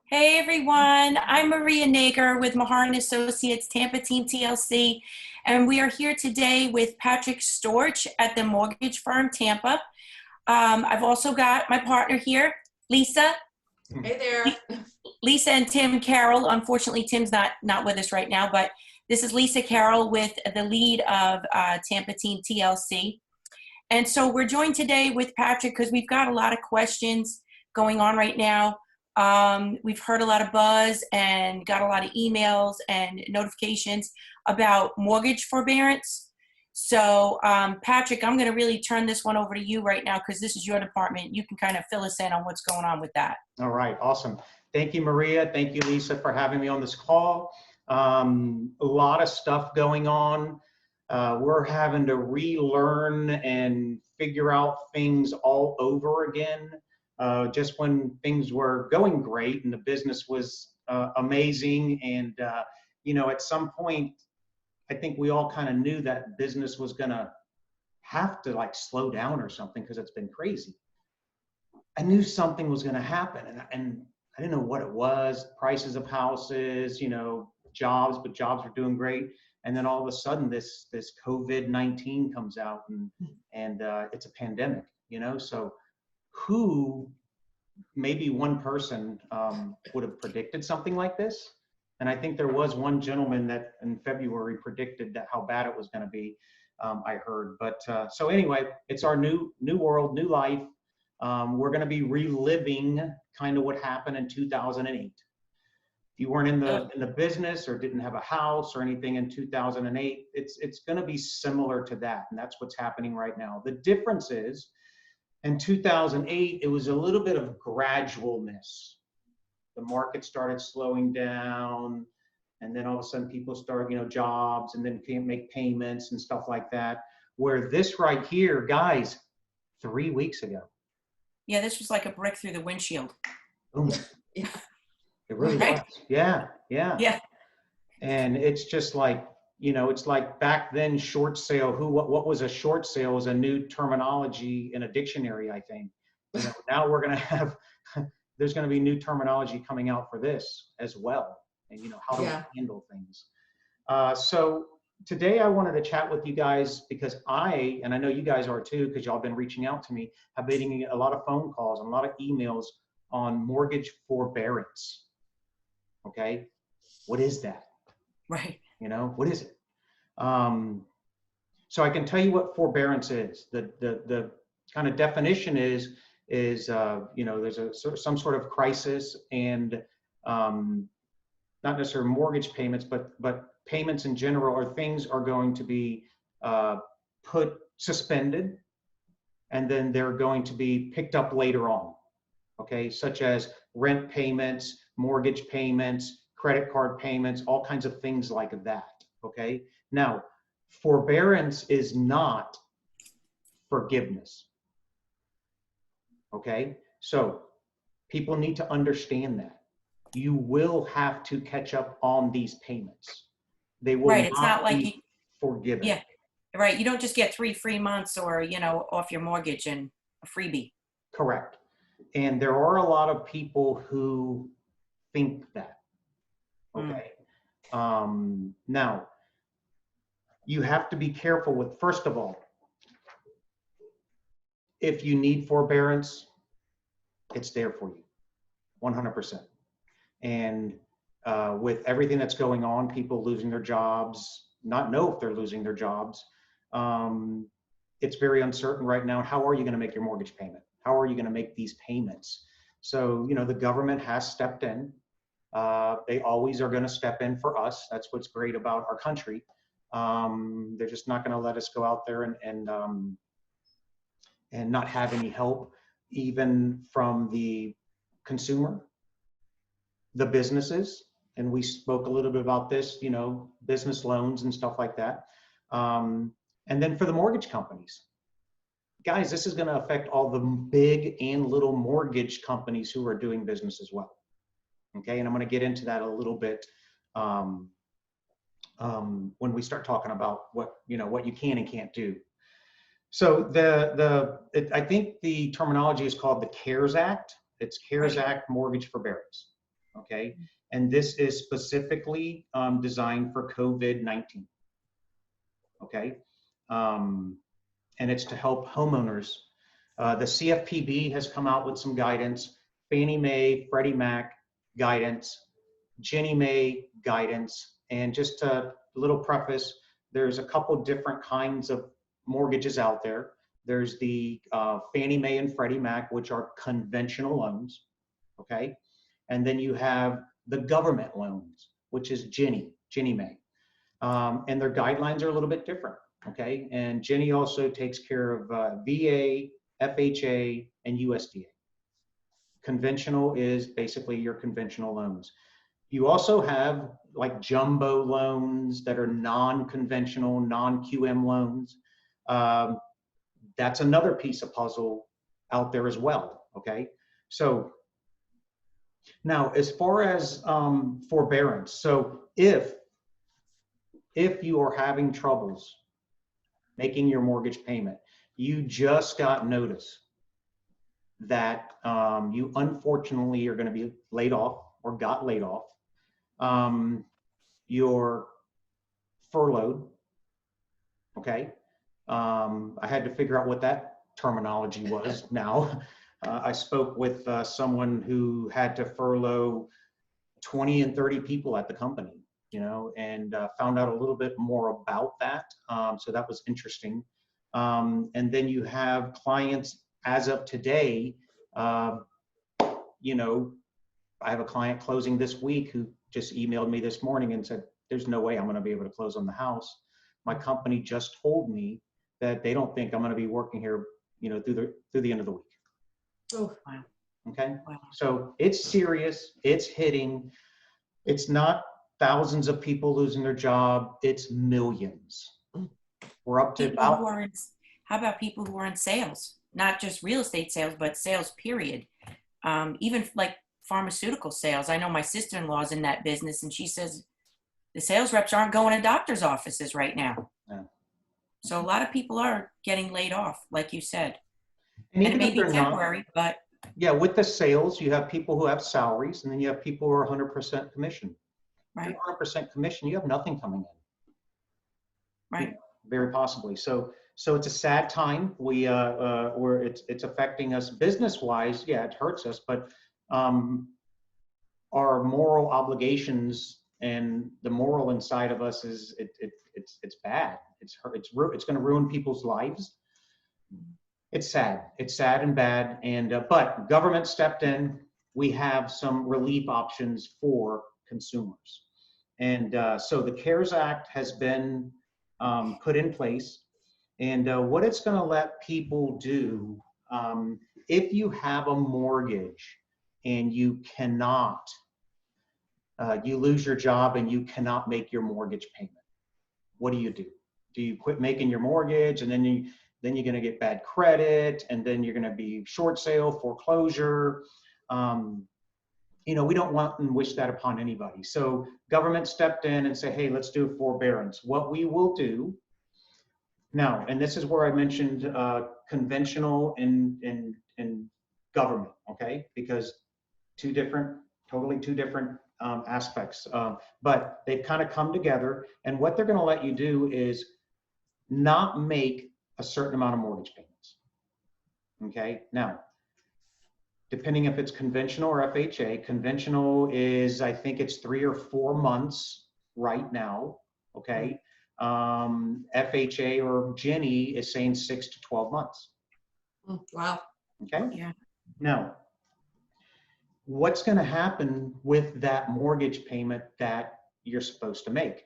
Hey everyone, I'm Maria Neger with Mihara Associates Tampa, Team TLC, and we are here today with Patrick Storch at the Mortgage Firm Tampa. I've also got my partner here, Lisa. Hey there. Lisa and Tim Carroll. Unfortunately, Tim's not with us right now, but this is Lisa Carroll with the lead of Tampa Team TLC. And so we're joined today with Patrick because we've got a lot of questions going on right now. We've heard a lot of buzz and got a lot of emails and notifications about mortgage forbearance. So, Patrick, I'm going to really turn this one over to you right now because this is your department. You can kind of fill us in on what's going on with that. All right, awesome. Thank you, Maria. Thank you, Lisa, for having me on this call. A lot of stuff going on. We're having to relearn and figure out things all over again. Just when things were going great and the business was amazing, and at some point, I think we all kind of knew that business was gonna have to like slow down or something because it's been crazy. I knew something was gonna happen, and I didn't know what it was. Prices of houses, jobs, but jobs were doing great. And then all of a sudden, this COVID-19 comes out, and it's a pandemic. So who, maybe one person would have predicted something like this? And I think there was one gentleman that in February predicted that how bad it was going to be. I heard, but so anyway, it's our new world, new life. We're going to be reliving kind of what happened in 2008. If you weren't in the business or didn't have a house or anything in 2008, it's going to be similar to that, and that's what's happening right now. The difference is, in 2008, it was a little bit of gradualness. The market started slowing down, and then all of a sudden people started, jobs, and then can't make payments and stuff like that. Where this right here, guys, 3 weeks ago. Yeah, this was like a brick through the windshield. Boom. Yeah. It really Right. was. Yeah. Yeah. And it's just like, it's like back then, short sale. What was a short sale was a new terminology in a dictionary, I think. Now we're going to have, there's going to be new terminology coming out for this as well. And, how do we handle things? So today I wanted to chat with you guys because and I know you guys are too, because y'all been reaching out to me, have been getting a lot of phone calls and a lot of emails on mortgage forbearance. Okay. What is that? Right. What is it? So I can tell you what forbearance is. The kind of definition is there's some sort of crisis, and not necessarily mortgage payments, but payments in general, or things are going to be suspended, and then they're going to be picked up later on. Okay, such as rent payments, mortgage payments, credit card payments, all kinds of things like that. Okay, now forbearance is not forgiveness. Okay, so people need to understand that you will have to catch up on these payments. They will Right. It's not like be forgiven. Yeah. Right. You don't just get 3 free months or, off your mortgage and a freebie. Correct. And there are a lot of people who think that. Okay. Now, you have to be careful with, first of all, if you need forbearance, it's there for you, 100%. And with everything that's going on, people losing their jobs, not know if they're losing their jobs, it's very uncertain right now. How are you going to make your mortgage payment? How are you going to make these payments? So, the government has stepped in. They always are going to step in for us. That's what's great about our country. They're just not going to let us go out there and not have any help, even from the consumer, the businesses. And we spoke a little bit about this, business loans and stuff like that. And then for the mortgage companies. Guys, this is going to affect all the big and little mortgage companies who are doing business as well. Okay, and I'm going to get into that a little bit when we start talking about what you can and can't do. So I think the terminology is called the CARES Act. It's CARES Act Mortgage Forbearance. okay? And this is specifically designed for COVID-19, okay? And it's to help homeowners. The CFPB has come out with some guidance, Fannie Mae, Freddie Mac guidance, Ginnie Mae guidance, and just a little preface, there's a couple different kinds of mortgages out there. There's the Fannie Mae and Freddie Mac, which are conventional loans, okay? And then you have the government loans, which is Ginnie Mae. And their guidelines are a little bit different, okay? And Ginnie also takes care of VA, FHA, and USDA. Conventional is basically your conventional loans. You also have like jumbo loans that are non-conventional, non-QM loans. That's another piece of puzzle out there as well, okay? So now as far as forbearance, so if you are having troubles making your mortgage payment, you just got notice that you unfortunately are going to be laid off or got laid off, you're furloughed, okay? I had to figure out what that terminology was now. I spoke with someone who had to furlough 20 and 30 people at the company, you know, and found out a little bit more about that. So that was interesting. And then you have clients as of today, you know, I have a client closing this week who just emailed me this morning and said, there's no way I'm going to be able to close on the house. My company just told me that they don't think I'm going to be working here, you know, through the end of the week. Oh, wow. Okay. Wow. So it's serious. It's hitting. It's not thousands of people losing their job. It's millions. We're up to about. How about people who are in sales? Not just real estate sales, but sales period. Even like pharmaceutical sales. I know my sister-in-law is in that business, and she says the sales reps aren't going to doctor's offices right now. Yeah. So a lot of people are getting laid off, like you said. And it may be temporary, but. Yeah, with the sales, you have people who have salaries, and then you have people who are 100% commission. Right. 100% commission, you have nothing coming in. Right. Very possibly. So it's a sad time. Where it's affecting us business-wise. Yeah, it hurts us, but our moral obligations and the moral inside of us is it's bad. It's going to ruin people's lives. It's sad. It's sad and bad. And but government stepped in. We have some relief options for consumers, and so the CARES Act has been put in place. And what it's going to let people do, if you have a mortgage and you cannot, you lose your job and you cannot make your mortgage payment, what do? Do you quit making your mortgage, and then you're going to get bad credit, and then you're going to be short sale, foreclosure? You know, we don't want and wish that upon anybody. So government stepped in and said, hey, let's do a forbearance. What we will do now, and this is where I mentioned conventional and government, okay? Because totally two different aspects. But they've kind of come together, and what they're going to let you do is not make a certain amount of mortgage payments. Okay, now, depending if it's conventional or FHA, conventional is, I think it's 3 or 4 months right now, okay? FHA or Ginnie is saying 6 to 12 months. Wow. Okay? Yeah. Now, what's going to happen with that mortgage payment that you're supposed to make?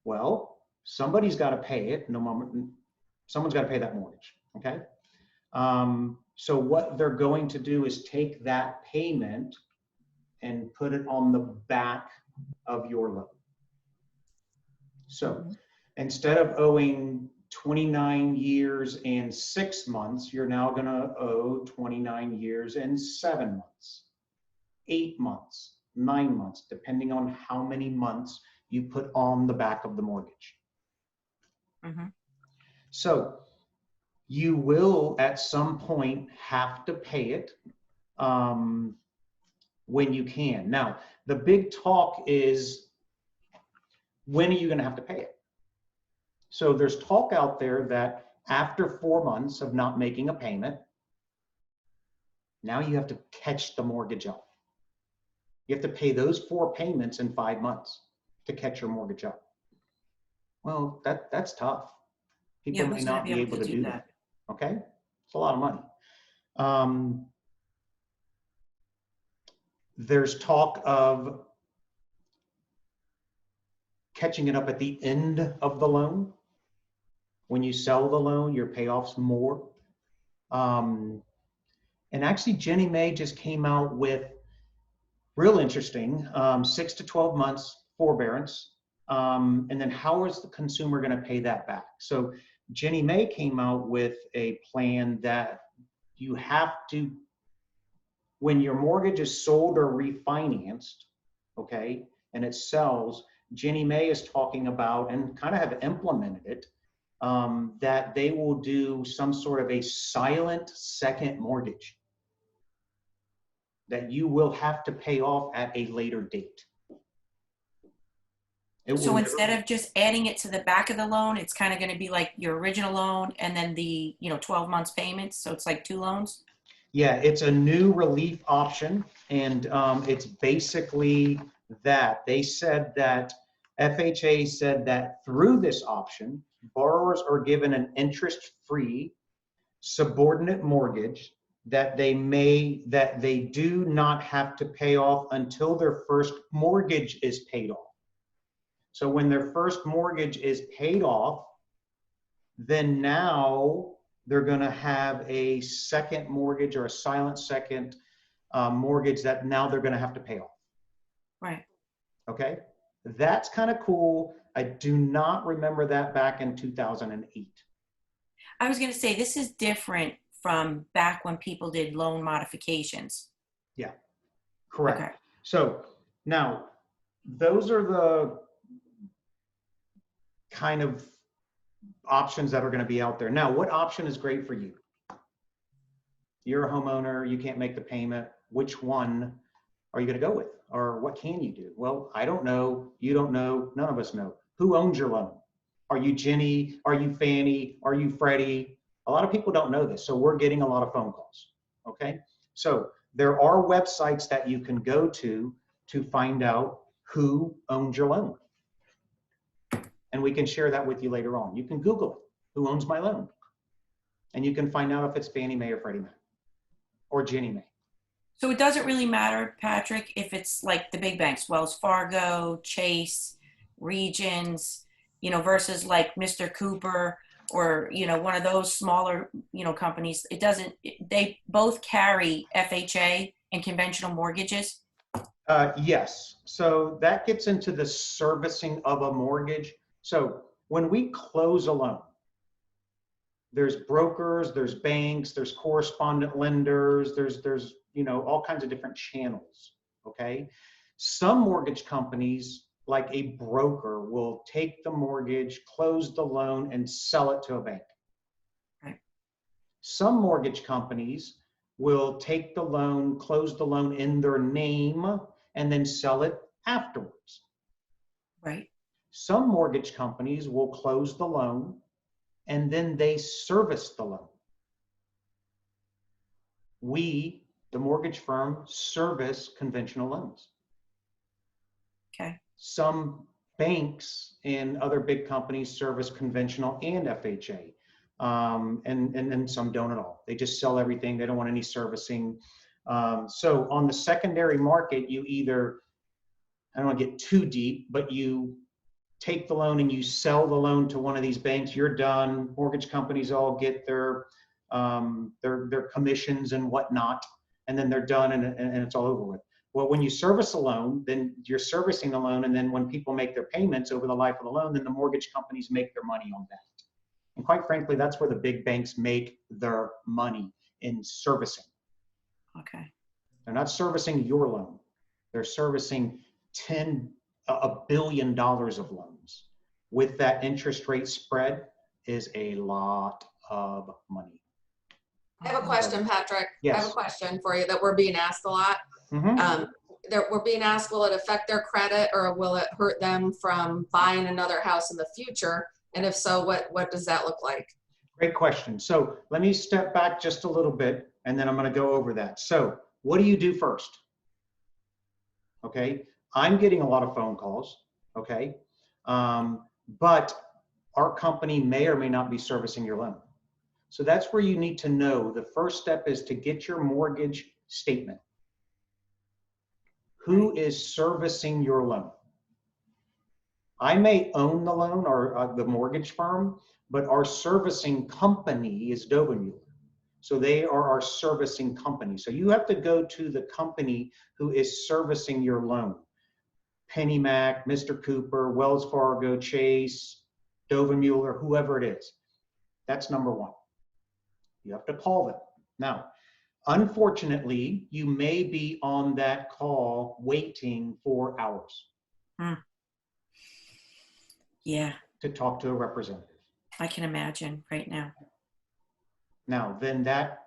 Well, somebody's got to pay it. Someone's got to pay that mortgage, okay? So what they're going to do is take that payment and put it on the back of your loan. So instead of owing 29 years and 6 months, you're now going to owe 29 years and 7 months, 8 months, 9 months, depending on how many months you put on the back of the mortgage. So you will at some point have to pay it. when you can. Now, the big talk is, when are you going to have to pay it? So there's talk out there that after 4 months of not making a payment, now you have to catch the mortgage up. You have to pay those 4 payments in 5 months to catch your mortgage up. Well, that's tough. People may not be able to do that. Okay? It's a lot of money. There's talk of catching it up at the end of the loan. When you sell the loan, your payoff's more. And actually, Ginnie Mae just came out with, real interesting, 6 to 12 months forbearance. And then how is the consumer going to pay that back? So Ginnie Mae came out with a plan that you have to, when your mortgage is sold or refinanced, okay, and it sells, Ginnie Mae is talking about, and kind of have implemented it, that they will do some sort of a silent second mortgage that you will have to pay off at a later date. So instead of just adding it to the back of the loan, it's kind of going to be like your original loan and then the 12 months payments. So it's like 2 loans. Yeah, it's a new relief option, and it's basically that. They said that, FHA said that through this option, borrowers are given an interest-free subordinate mortgage that they do not have to pay off until their first mortgage is paid off. So when their first mortgage is paid off, then now they're going to have a second mortgage, or a silent second mortgage, that now they're going to have to pay off. Right. Okay. That's kind of cool. I do not remember that back in 2008. I was going to say, this is different from back when people did loan modifications. Yeah, correct. Okay. So now those are the kind of options that are going to be out there. Now, what option is great for you? You're a homeowner, you can't make the payment. Which one are you going to go with? Or what can you do? Well, I don't know. You don't know. None of us know. Who owns your loan? Are you Ginnie? Are you Fannie? Are you Freddie? A lot of people don't know this, so we're getting a lot of phone calls, okay? So there are websites that you can go to find out who owns your loan. And we can share that with you later on. You can Google it, who owns my loan? And you can find out if it's Fannie Mae or Freddie Mae or Ginnie Mae. So it doesn't really matter, Patrick, if it's like the big banks, Wells Fargo, Chase, Regions, versus like Mr. Cooper, or, one of those smaller, companies. They both carry FHA and conventional mortgages. Yes. So that gets into the servicing of a mortgage. So when we close a loan, there's brokers, there's banks, there's correspondent lenders, there's all kinds of different channels, okay? Some mortgage companies, like a broker, will take the mortgage, close the loan, and sell it to a bank. Right. Some mortgage companies will take the loan, close the loan in their name, and then sell it afterwards. Right. Some mortgage companies will close the loan, and then they service the loan. We, the mortgage firm, service conventional loans. Okay. Some banks and other big companies service conventional and FHA, and some don't at all. They just sell everything. They don't want any servicing. So on the secondary market, you either, I don't want to get too deep, but you take the loan and you sell the loan to one of these banks. You're done. Mortgage companies all get their commissions and whatnot, and then they're done, and it's all over with. Well, when you service a loan, then you're servicing the loan, and then when people make their payments over the life of the loan, then the mortgage companies make their money on that. And quite frankly, that's where the big banks make their money, in servicing. Okay. They're not servicing your loan. They're servicing $1 billion of loans. With that interest rate spread is a lot of money. I have a question, Patrick. Yes. I have a question for you that we're being asked a lot. Mhm. We're being asked, will it affect their credit or will it hurt them from buying another house in the future? And if so, what does that look like? Great question. So let me step back just a little bit, and then I'm going to go over that. So what do you do first? Okay. I'm getting a lot of phone calls. Okay. But our company may or may not be servicing your loan. So that's where you need to know. The first step is to get your mortgage statement. Who is servicing your loan? I may own the loan or the mortgage firm, but our servicing company is Mueller. So they are our servicing company. So you have to go to the company who is servicing your loan. PennyMac, Mr. Cooper, Wells Fargo, Chase, Mueller, whoever it is. That's number one. You have to call them. Now, unfortunately, you may be on that call waiting for hours. Yeah. To talk to a representative. I can imagine right now. Now, then that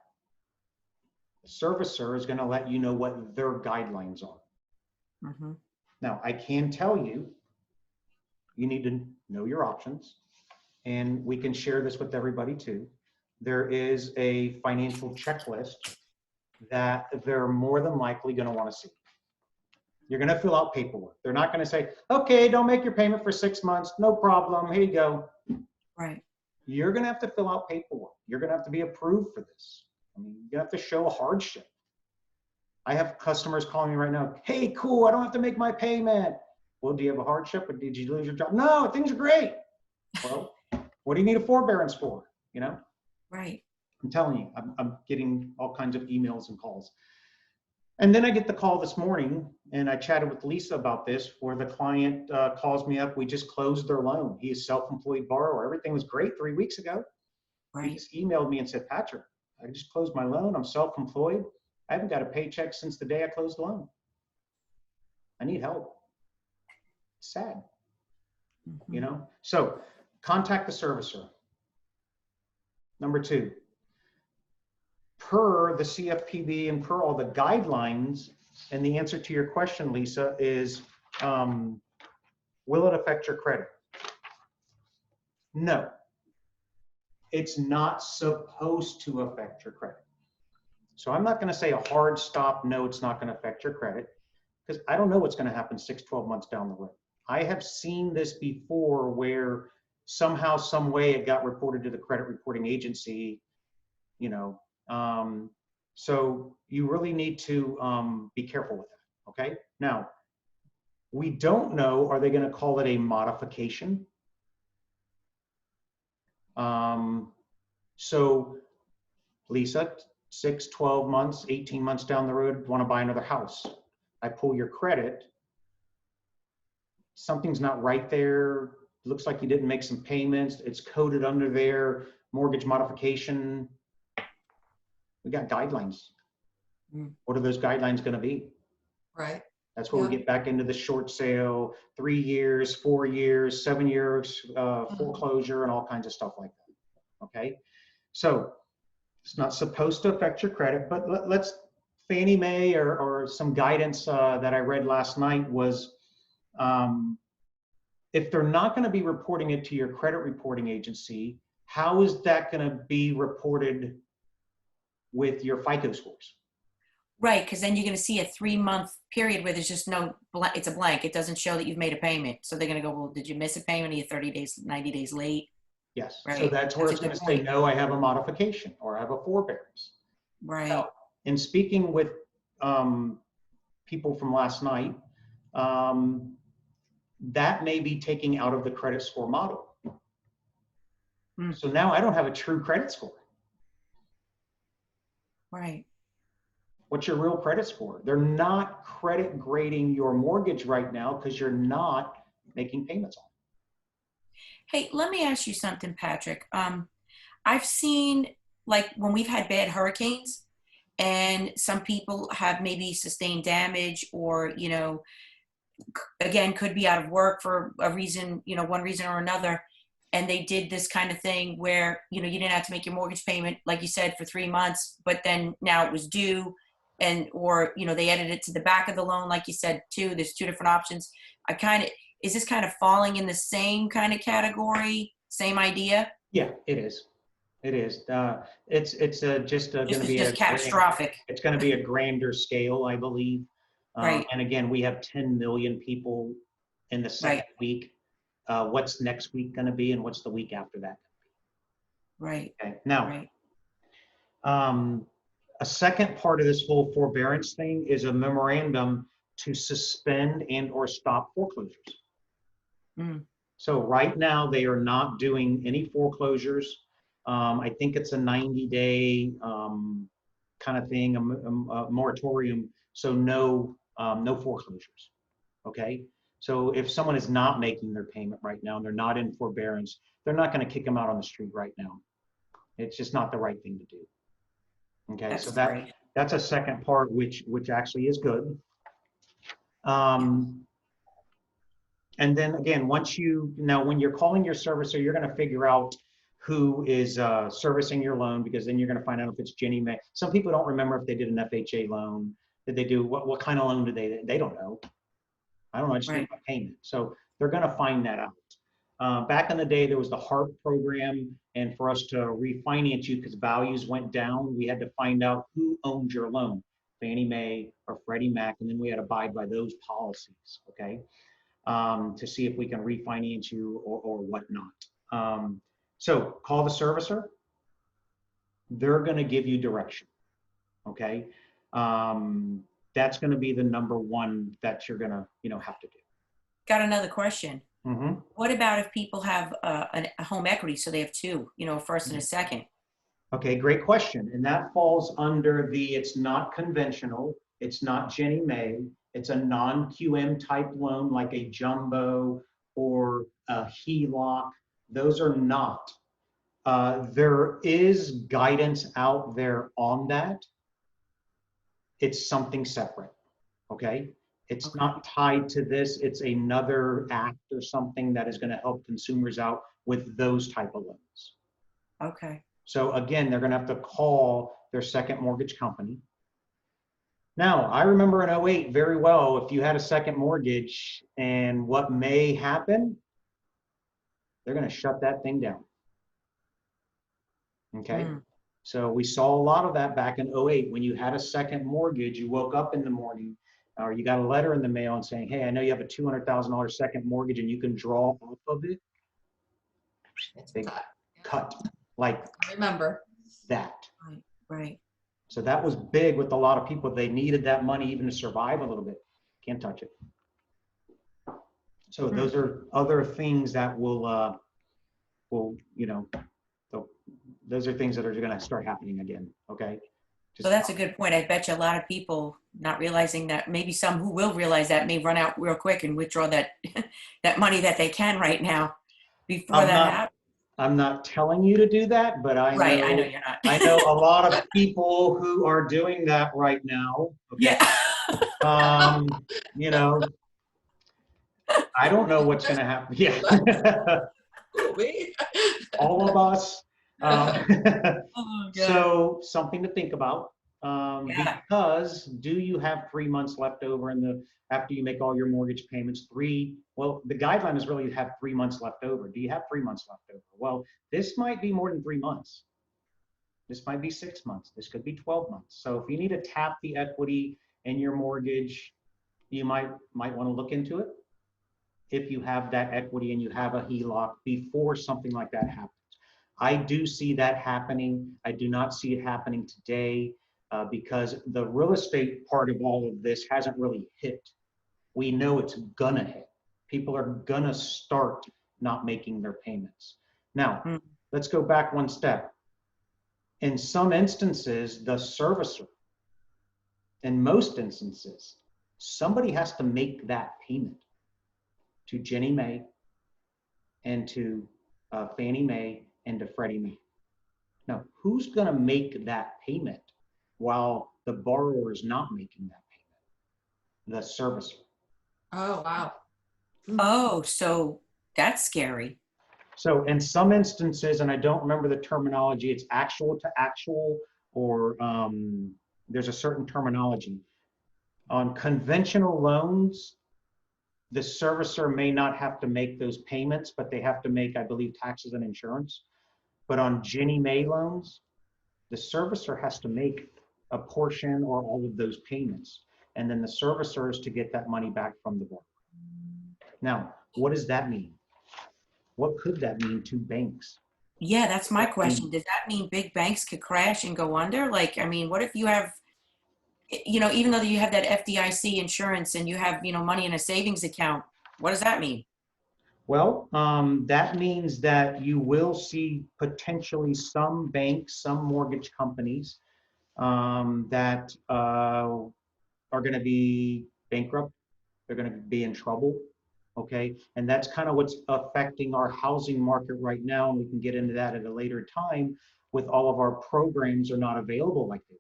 servicer is going to let you know what their guidelines are. Mm-hmm. Now, I can tell you, you need to know your options, and we can share this with everybody too. There is a financial checklist that they're more than likely going to want to see. You're going to fill out paperwork. They're not going to say, okay, don't make your payment for 6 months. No problem. Here you go. Right. You're going to have to fill out paperwork. You're going to have to be approved for this. I mean, you're going to have to show a hardship. I have customers calling me right now. Hey, cool. I don't have to make my payment. Well, do you have a hardship or did you lose your job? No, things are great. Well, what do you need a forbearance for? You know? Right. I'm telling you, I'm getting all kinds of emails and calls. And then I get the call this morning, and I chatted with Lisa about this, where the client calls me up. We just closed their loan. He is a self-employed borrower. Everything was great 3 weeks ago. Right. He just emailed me and said, Patrick, I just closed my loan. I'm self-employed. I haven't got a paycheck since the day I closed the loan. I need help. It's sad, you know? So contact the servicer. Number two, per the CFPB and per all the guidelines, and the answer to your question, Lisa, is will it affect your credit? No. It's not supposed to affect your credit. So I'm not going to say a hard stop, no, it's not going to affect your credit, because I don't know what's going to happen 6, 12 months down the road. I have seen this before where somehow, some way it got reported to the credit reporting agency, you know. So you really need to be careful with that, okay? Now, we don't know, are they going to call it a modification? So Lisa, 6, 12 months, 18 months down the road, want to buy another house. I pull your credit. Something's not right there. Looks like you didn't make some payments. It's coded under their mortgage modification. We got guidelines. What are those guidelines going to be? Right. That's where we get back into the short sale, 3 years, 4 years, 7 years, foreclosure, and all kinds of stuff like that. Okay. So it's not supposed to affect your credit, but let's, Fannie Mae or some guidance that I read last night was, if they're not going to be reporting it to your credit reporting agency, how is that going to be reported with your FICO scores? Right, because then you're going to see a 3-month period where there's just no, it's a blank. It doesn't show that you've made a payment. So they're going to go, well, did you miss a payment? Are you 30 days, 90 days late? Yes. Right. So that's where it's going to say, no, I have a modification or I have a forbearance. Right. Now, in speaking with people from last night, that may be taking out of the credit score model. So now I don't have a true credit score. Right. What's your real credit score? They're not credit grading your mortgage right now because you're not making payments on it. Hey, let me ask you something, Patrick. I've seen, like, when we've had bad hurricanes and some people have maybe sustained damage or, you know, again, could be out of work for a reason, you know, one reason or another. And they did this kind of thing where, you know, you didn't have to make your mortgage payment, like you said, for 3 months, but then now it was due. or, you know, they added it to the back of the loan, like you said, too. There's two different options. Is this kind of falling in the same kind of category? Same idea? Yeah, it is. It is. It's just going to be Just catastrophic. It's going to be a grander scale, I believe. Right. And again, we have 10 million people in the second week. What's next week going to be, and what's the week after that? Right. Okay. Now, a second part of this whole forbearance thing is a memorandum to suspend and or stop foreclosures. So right now they are not doing any foreclosures. I think it's a 90-day kind of thing, a moratorium. So no foreclosures. Okay. So if someone is not making their payment right now and they're not in forbearance, they're not going to kick them out on the street right now. It's just not the right thing to do. Okay. So that's a second part, which actually is good. And then again, when you're calling your servicer, you're going to figure out who is servicing your loan, because then you're going to find out if it's Ginnie Mae. Some people don't remember if they did an FHA loan. Did they do, what kind of loan did they don't know. I don't know, I just make my payment. So they're going to find that out. Back in the day, there was the HARP program, and for us to refinance you because values went down, we had to find out who owned your loan, Fannie Mae or Freddie Mac, and then we had to abide by those policies, okay, to see if we can refinance you or whatnot. So call the servicer. They're going to give you direction, okay? That's going to be the number one that you're going to, have to do. Got another question. What about if people have a home equity, so they have two, a first and a second? Okay, great question. And that falls under it's not conventional, it's not Ginnie Mae, it's a non-QM type loan like a jumbo or a HELOC. Those are not. There is guidance out there on that. It's something separate, okay? It's not tied to this. It's another act or something that is going to help consumers out with those type of loans. Okay. So again, they're going to have to call their second mortgage company. Now, I remember in 08 very well, if you had a second mortgage, and what may happen, they're going to shut that thing down. Okay. So we saw a lot of that back in 08. When you had a second mortgage, you woke up in the morning, or you got a letter in the mail and saying, hey, I know you have a $200,000 second mortgage and you can draw off of it. They cut like I remember that. Right. So that was big with a lot of people. They needed that money even to survive a little bit. Can't touch it. So those are other things that will those are things that are going to start happening again. Okay. So that's a good point. I bet you a lot of people not realizing that, maybe some who will realize that, may run out real quick and withdraw that that money that they can right now before that happens. I'm not telling you to do that, but I know you're not. I know a lot of people who are doing that right now. Okay? Yeah. I don't know what's going to happen. Yeah. All of us. So something to think about, because do you have 3 months left over after you make all your mortgage payments? Well, the guideline is really to have 3 months left over. Do you have 3 months left over? Well, this might be more than 3 months. This might be 6 months. This could be 12 months. So if you need to tap the equity in your mortgage, you might want to look into it. If you have that equity and you have a HELOC before something like that happens. I do see that happening. I do not see it happening today because the real estate part of all of this hasn't really hit. We know it's gonna hit. People are gonna start not making their payments. Now, let's go back one step. In some instances, the servicer, in most instances, somebody has to make that payment to Ginnie Mae and to Fannie Mae and to Freddie Mac. Now, who's going to make that payment while the borrower is not making that payment? The servicer. Oh, wow. Oh, so that's scary. So in some instances, and I don't remember the terminology, it's actual to actual, or there's a certain terminology. On conventional loans, the servicer may not have to make those payments, but they have to make, I believe, taxes and insurance. But on Ginnie Mae loans, the servicer has to make a portion or all of those payments. And then the servicer is to get that money back from the borrower. Now, what does that mean? What could that mean to banks? Yeah, that's my question. Does that mean big banks could crash and go under? Like, I mean, what if you have, you know, even though you have that FDIC insurance and you have, you know, money in a savings account, what does that mean? Well, that means that you will see potentially some banks, some mortgage companies that are going to be bankrupt. They're going to be in trouble. Okay. And that's kind of what's affecting our housing market right now. And we can get into that at a later time with all of our programs are not available like they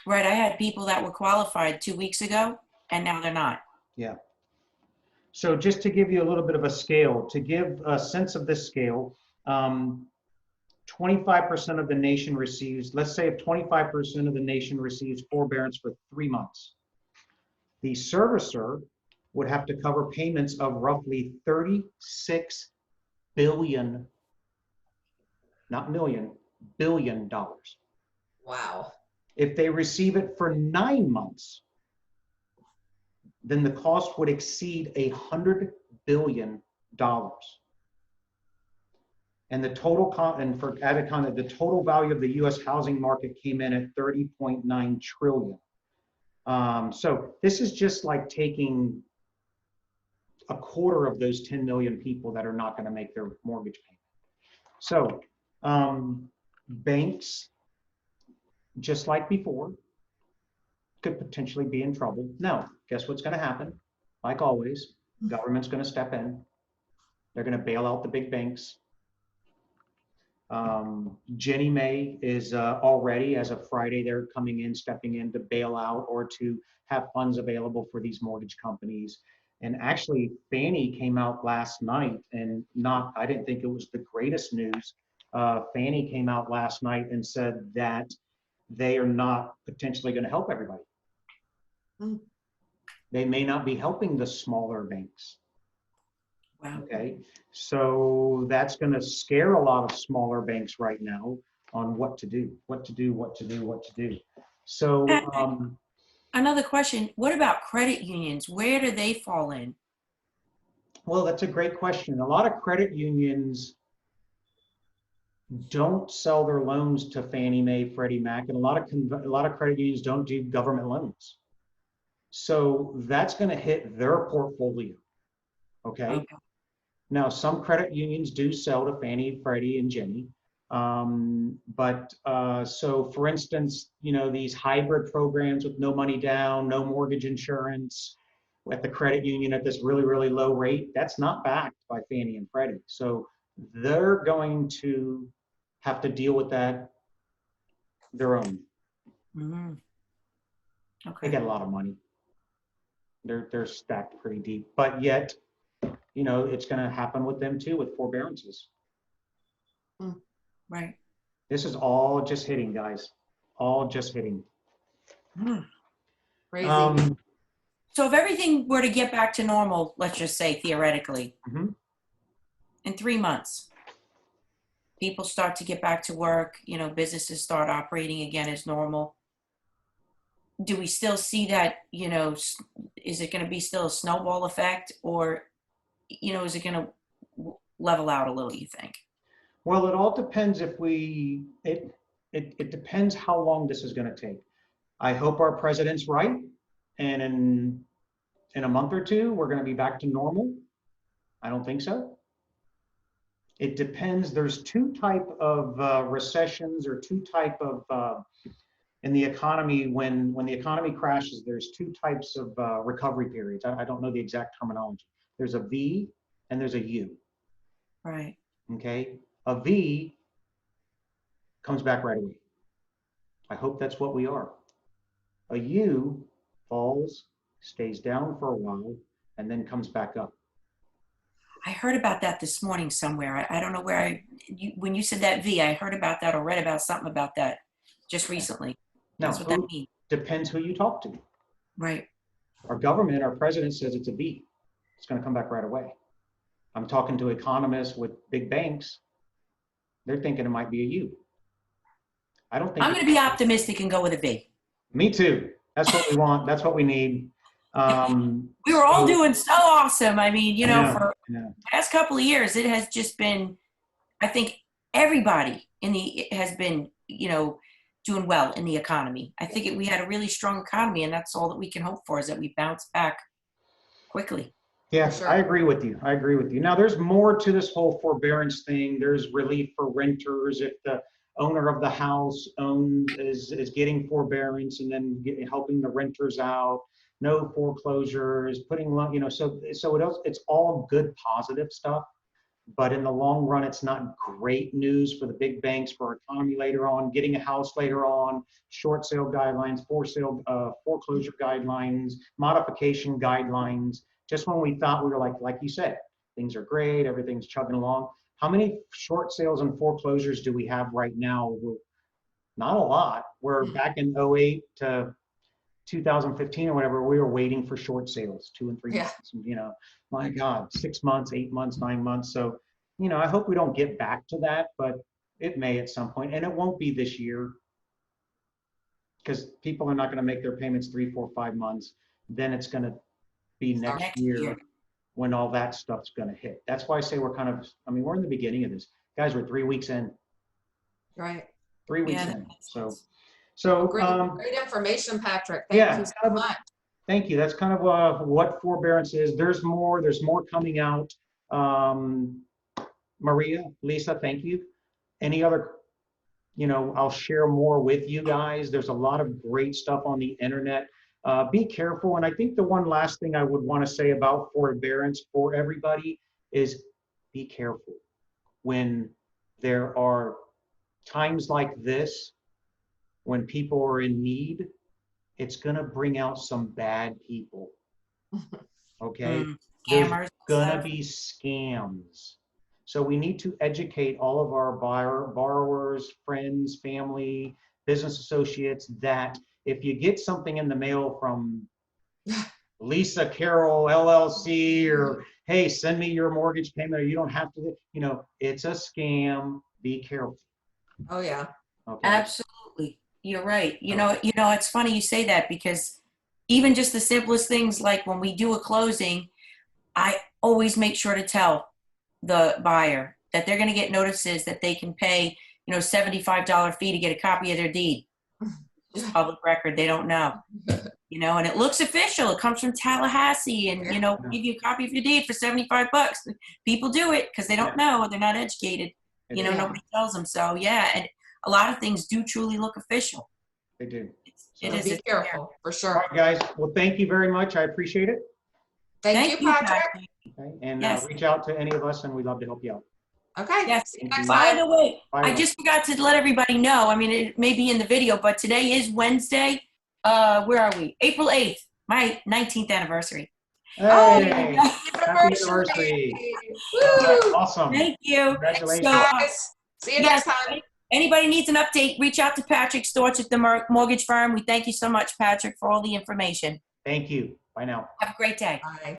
were. Right. I had people that were qualified 2 weeks ago and now they're not. Yeah. So just to give you a little bit of a scale, to give a sense of this scale, 25% of the nation receives, let's say if 25% of the nation receives forbearance for 3 months, the servicer would have to cover payments of roughly $36 billion, not million, $billion. Wow. If they receive it for 9 months, then the cost would exceed $100 billion. And the total for added content, the total value of the U.S. housing market came in at 30.9 trillion. So this is just like taking a quarter of those 10 million people that are not going to make their mortgage payment. So banks, just like before, could potentially be in trouble. Now, guess what's going to happen? Like always, government's going to step in. They're going to bail out the big banks. Ginnie Mae is already, as of Friday, they're coming in, stepping in to bail out or to have funds available for these mortgage companies. And actually, Fannie came out last night and I didn't think it was the greatest news. Fannie came out last night and said that they are not potentially going to help everybody. They may not be helping the smaller banks. Wow. Okay, so that's going to scare a lot of smaller banks right now on what to do. So another question, what about credit unions? Where do they fall in? well, that's a great question. A lot of credit unions don't sell their loans to Fannie Mae, Freddie Mac, and a lot of credit unions don't do government loans. So that's going to hit their portfolio. Okay. Now, some credit unions do sell to Fannie, Freddie, and Ginnie. So for instance, you know, these hybrid programs with no money down, no mortgage insurance at the credit union at this really, really low rate, that's not backed by Fannie and Freddie. So they're going to have to deal with that their own. Mm-hmm. Okay. They get a lot of money. They're stacked pretty deep, but yet, you know, it's going to happen with them too, with forbearances. Right. This is all just hitting, guys. All just hitting. Crazy. So if everything were to get back to normal, let's just say theoretically, in 3 months, people start to get back to work, you know, businesses start operating again as normal. Do we still see that, you know, is it going to be still a snowball effect, or, you know, is it going to level out a little, you think? Well, it all depends if it depends how long this is going to take. I hope our president's right. And in a month or two, we're going to be back to normal. I don't think so. It depends. There's two type of recessions or two type of, in the economy, when the economy crashes, there's two types of recovery periods. I don't know the exact terminology. There's a V and there's a U. Right. Okay. A V comes back right away. I hope that's what we are. A U falls, stays down for a while, and then comes back up. I heard about that this morning somewhere. I don't know where when you said that V, I heard about that or read about something about that just recently. Now, That's what that means. depends who you talk to. Right. Our government, our president says it's a B. It's going to come back right away. I'm talking to economists with big banks. They're thinking it might be a U. I don't think. I'm going to be optimistic and go with a B. Me too. That's what we want. That's what we need. We were all doing so awesome. I mean, you know, for the the past couple of years, it has just been, I think everybody has been, you know, doing well in the economy. I think we had a really strong economy, and that's all that we can hope for, is that we bounce back quickly. Yeah, Sure. I agree with you. I agree with you. Now, there's more to this whole forbearance thing. There's relief for renters if the owner of the house is getting forbearance, and then helping the renters out. No foreclosures, putting, you know, so it's all good, positive stuff. But in the long run, it's not great news for the big banks, for our economy later on, getting a house later on, short sale guidelines, foreclosure guidelines, modification guidelines. Just when we thought we were like you said, things are great, everything's chugging along. How many short sales and foreclosures do we have right now? Not a lot. We're back in 08 to 2015 or whatever, we were waiting for short sales, 2 and 3 months, you know, my God, 6 months, 8 months, 9 months. So, you know, I hope we don't get back to that, but it may at some point, and it won't be this year because people are not going to make their payments 3, 4, 5 months. Then it's going to be next year when all that stuff's going to hit. That's why I say we're in the beginning of this. Guys, we're 3 weeks in. Right. 3 weeks Yeah, in. So Great information, Patrick. Thank you so much. Thank you. That's kind of what forbearance is. There's more coming out. Maria, Lisa, thank you. Any other, you know, I'll share more with you guys. There's a lot of great stuff on the internet. Be careful. And I think the one last thing I would want to say about forbearance for everybody is be careful when there are times like this. When people are in need, it's going to bring out some bad people. Okay? Scammers. There's going to be scams. So we need to educate all of our borrowers, friends, family, business associates that if you get something in the mail from Lisa Carroll LLC, or hey, send me your mortgage payment, or you don't have to, you know, it's a scam. Be careful. Oh yeah. Okay. Absolutely. You're right. You know, it's funny you say that, because even just the simplest things, like when we do a closing, I always make sure to tell the buyer that they're going to get notices that they can pay, you know, $75 fee to get a copy of their deed. It's public record. They don't know, you know, and it looks official. It comes from Tallahassee, and, you know, give you a copy of your deed for $75. People do it because they don't know. They're not educated. You know, nobody tells them. So yeah. And a lot of things do truly look official. They do. So be careful, for sure. All right, guys. Well, thank you very much. I appreciate it. Thank you, Patrick. Okay. And Yes. reach out to any of us, and we'd love to help you out. Okay. Yes. See you next By time. the way, Bye. I just forgot to let everybody know. I mean, it may be in the video, but today is Wednesday. Where are we? April 8th, my 19th anniversary. Hey, Oh, happy anniversary. Woo! Awesome. Thank you. Congratulations. So, Guys, see you next yes, time. anybody needs an update, reach out to Patrick Storch at the Mortgage Firm. We thank you so much, Patrick, for all the information. Thank you. Bye now. Have a great day. Bye.